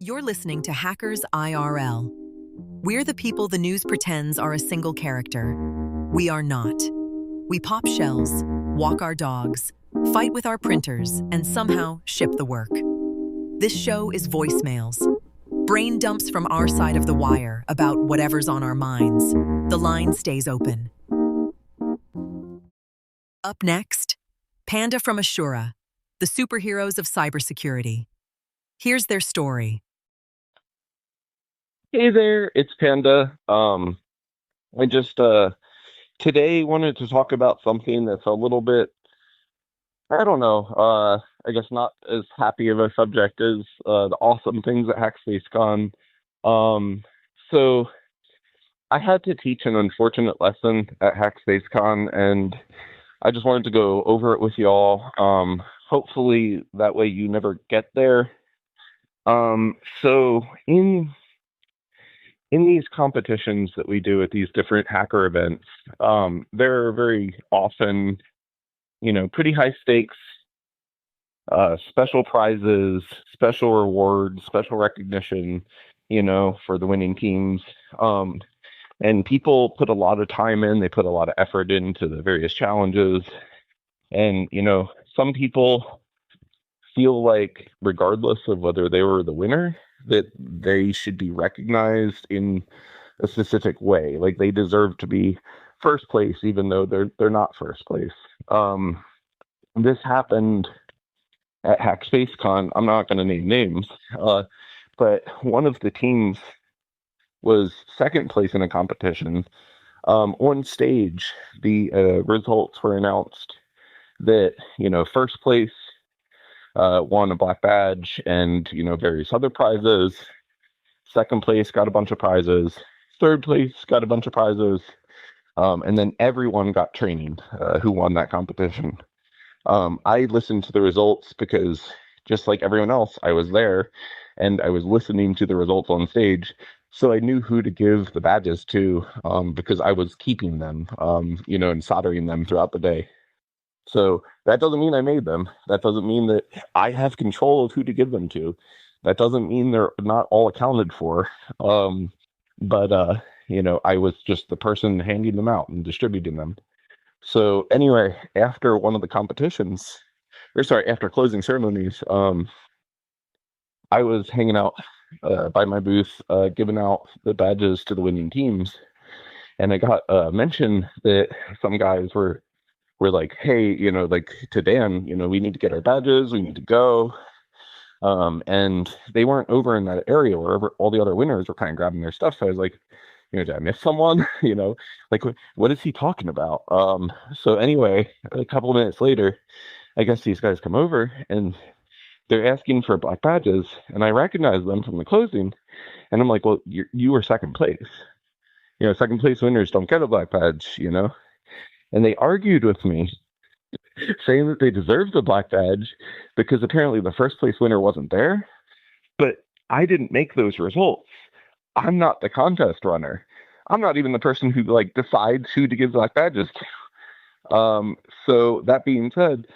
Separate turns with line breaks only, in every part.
You're listening to Hackers IRL. We're the people the news pretends are a single character. We are not. We pop shells, walk our dogs, fight with our printers, and somehow ship the work. This show is voicemails. Brain dumps from our side of the wire about whatever's on our minds. The line stays open. Up next, Panda from Ashura, the superheroes of cybersecurity. Here's their story.
Hey there, it's Panda. I just today wanted to talk about something that's a little bit, I don't know, I guess not as happy of a subject as the awesome things at HackSpaceCon. Um, so I had to teach an unfortunate lesson at HackSpaceCon, and I just wanted to go over it with y'all. Hopefully that way you never get there. So in these competitions that we do at these different hacker events, there are very often, pretty high stakes, special prizes, special rewards, special recognition, for the winning teams. And people put a lot of time in, they put a lot of effort into the various challenges. And, some people feel like, regardless of whether they were the winner, that they should be recognized in a specific way. Like they deserve to be first place, even though they're not first place. This happened at HackSpaceCon. I'm not going to name names, but one of the teams was second place in a competition. On stage, the results were announced that first place won a black badge and various other prizes. Second place got a bunch of prizes. Third place got a bunch of prizes, and then everyone got training who won that competition. I listened to the results because, just like everyone else, I was there and I was listening to the results on stage, so I knew who to give the badges to, because I was keeping them, and soldering them throughout the day. So that doesn't mean I made them. That doesn't mean that I have control of who to give them to. That doesn't mean they're not all accounted for. But I was just the person handing them out and distributing them. So anyway, after one of the competitions, after closing ceremonies, I was hanging out by my booth, giving out the badges to the winning teams. And I got mentioned that some guys were like, hey, like to Dan, we need to get our badges, we need to go. And they weren't over in that area where all the other winners were kind of grabbing their stuff. So I was like, did I miss someone? Like, what is he talking about? So anyway, a couple of minutes later, I guess these guys come over and they're asking for black badges. And I recognize them from the closing. And I'm like, well, you were second place. Second place winners don't get a black badge, And they argued with me, saying that they deserved the black badge because apparently the first place winner wasn't there. But I didn't make those results. I'm not the contest runner. I'm not even the person who decides who to give black badges to. So that being said,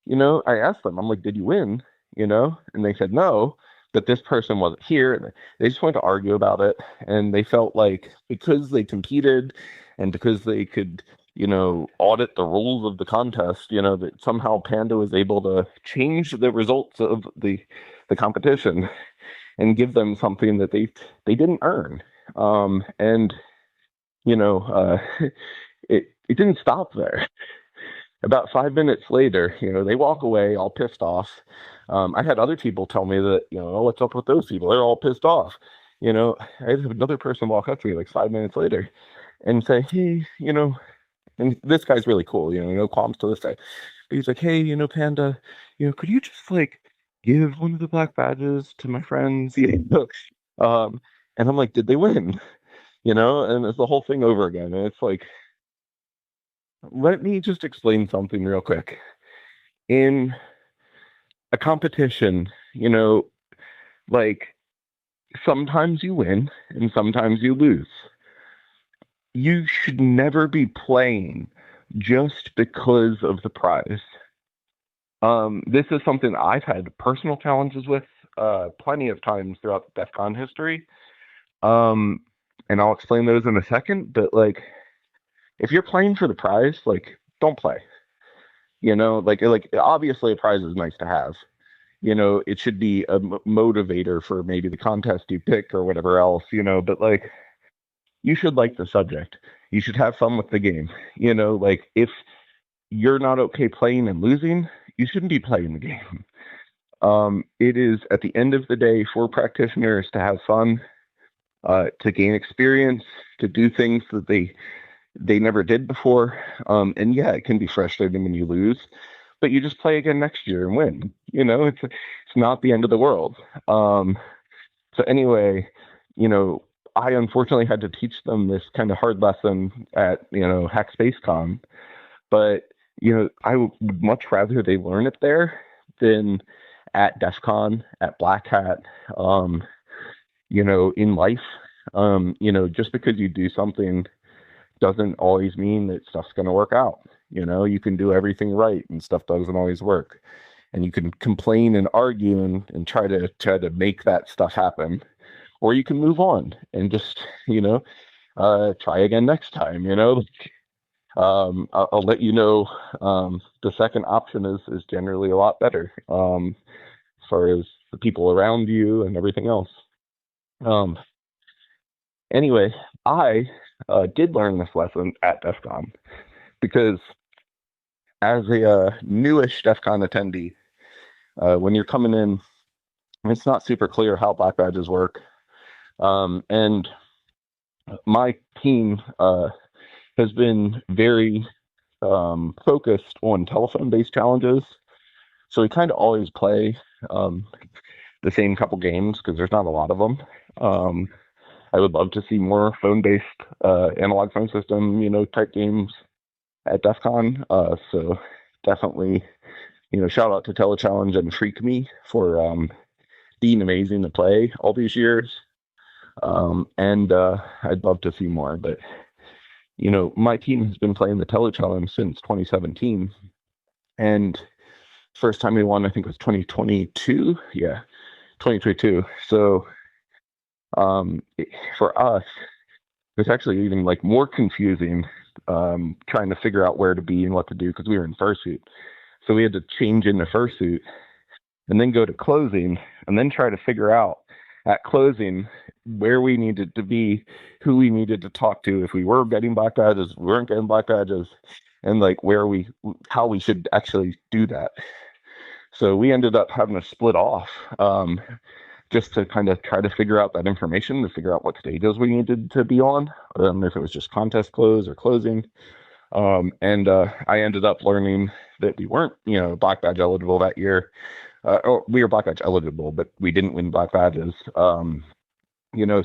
I asked them, I'm like, did you win? And they said no, that this person wasn't here. And they just wanted to argue about it. And they felt like because they competed and because they could audit the rules of the contest, that somehow Panda was able to change the results of the competition and give them something that they didn't earn. And it didn't stop there. About 5 minutes later, they walk away all pissed off. I had other people tell me that, oh, what's up with those people? They're all pissed off. I had another person walk up to me like 5 minutes later and say, hey, and this guy's really cool, no qualms to this guy. But he's like, hey, Panda, could you just give one of the black badges to my friends? And I'm like, did they win? And it's the whole thing over again. And it's like, let me just explain something real quick. In a competition, sometimes you win and sometimes you lose. You should never be playing just because of the prize. This is something I've had personal challenges with. plenty of times throughout the DEFCON history. Um, and I'll explain those in a second. But like, if you're playing for the prize, like, don't play. Like obviously a prize is nice to have. It should be a motivator for maybe the contest you pick or whatever else. But like, you should like the subject. You should have fun with the game. Like if you're not okay playing and losing, you shouldn't be playing the game. It is at the end of the day for practitioners to have fun, to gain experience, to do things that they never did before. And yeah, it can be frustrating when you lose, but you just play again next year and win. It's not the end of the world. So anyway, I unfortunately had to teach them this kind of hard lesson at HackSpaceCon, but I would much rather they learn it there than at DEFCON, at Black Hat, in life. Just because you do something doesn't always mean that stuff's going to work out. You can do everything right and stuff doesn't always work. And you can complain and argue and try to make that stuff happen. Or you can move on and just, try again next time, I'll let you know. The second option is generally a lot better, as far as the people around you and everything else. Anyway, I did learn this lesson at DEFCON because as a newish DEFCON attendee, when you're coming in, it's not super clear how black badges work. And my team has been very focused on telephone-based challenges. So we kind of always play the same couple games because there's not a lot of them. I would love to see more phone-based analog phone system, type games at DEFCON. So definitely, shout out to TeleChallenge and PhreakMe for being amazing to play all these years. And I'd love to see more, but my team has been playing the TeleChallenge since 2017, and first time we won, I think, was 2022. Yeah, 2022. So, for us, it's actually even like more confusing, trying to figure out where to be and what to do because we were in fursuit. So we had to change into fursuit and then go to closing and then try to figure out at closing where we needed to be, who we needed to talk to, if we were getting black badges, we weren't getting black badges, and like how we should actually do that. So we ended up having to split off, just to kind of try to figure out that information, to figure out what stages we needed to be on, if it was just contest close or closing. And I ended up learning that we weren't, black badge eligible that year. We were black badge eligible, but we didn't win black badges,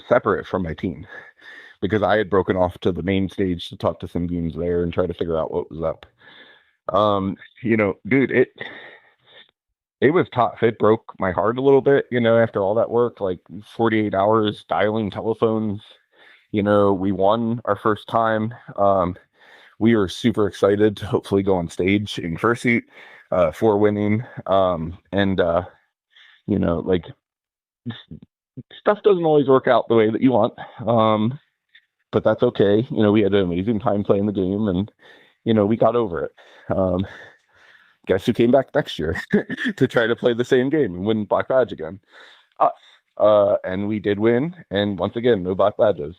separate from my team, because I had broken off to the main stage to talk to some teams there and try to figure out what was up. Dude, it was tough. It broke my heart a little bit, after all that work, like 48 hours dialing telephones. We won our first time. We were super excited to hopefully go on stage in fursuit for winning. Like, stuff doesn't always work out the way that you want. But that's okay. We had an amazing time playing the game, and, we got over it. Guess who came back next year to try to play the same game and win black badge again? Us. And we did win, and once again, no black badges.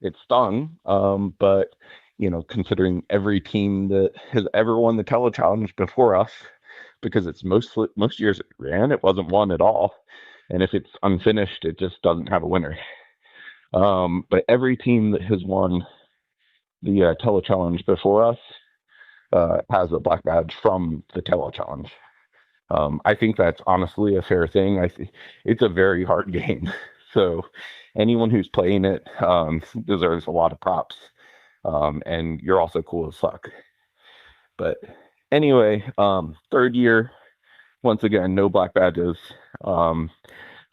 It stung, but considering every team that has ever won the TeleChallenge before us, because it's most years it ran, it wasn't won at all, and if it's unfinished, it just doesn't have a winner. But every team that has won the TeleChallenge before us has a black badge from the TeleChallenge. I think that's honestly a fair thing. It's a very hard game, so anyone who's playing it deserves a lot of props. And you're also cool as fuck. But anyway, third year, once again, no black badges.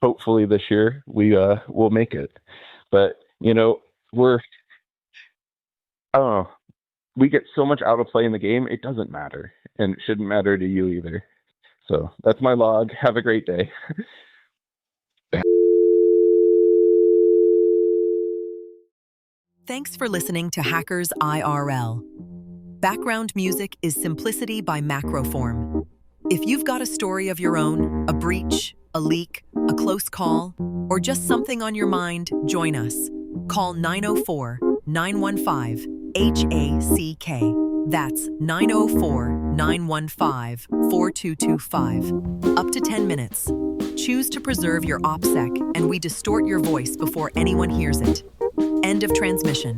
Hopefully this year we'll make it. But I don't know. We get so much out of playing the game, it doesn't matter, and it shouldn't matter to you either. So that's my log. Have a great day.
Thanks for listening to Hackers IRL. Background music is Simplicity by Macroform. If you've got a story of your own, a breach, a leak, a close call, or just something on your mind, join us. Call 904-915-HACK. That's 904-915-4225. Up to 10 minutes. Choose to preserve your OPSEC, and we distort your voice before anyone hears it. End of transmission.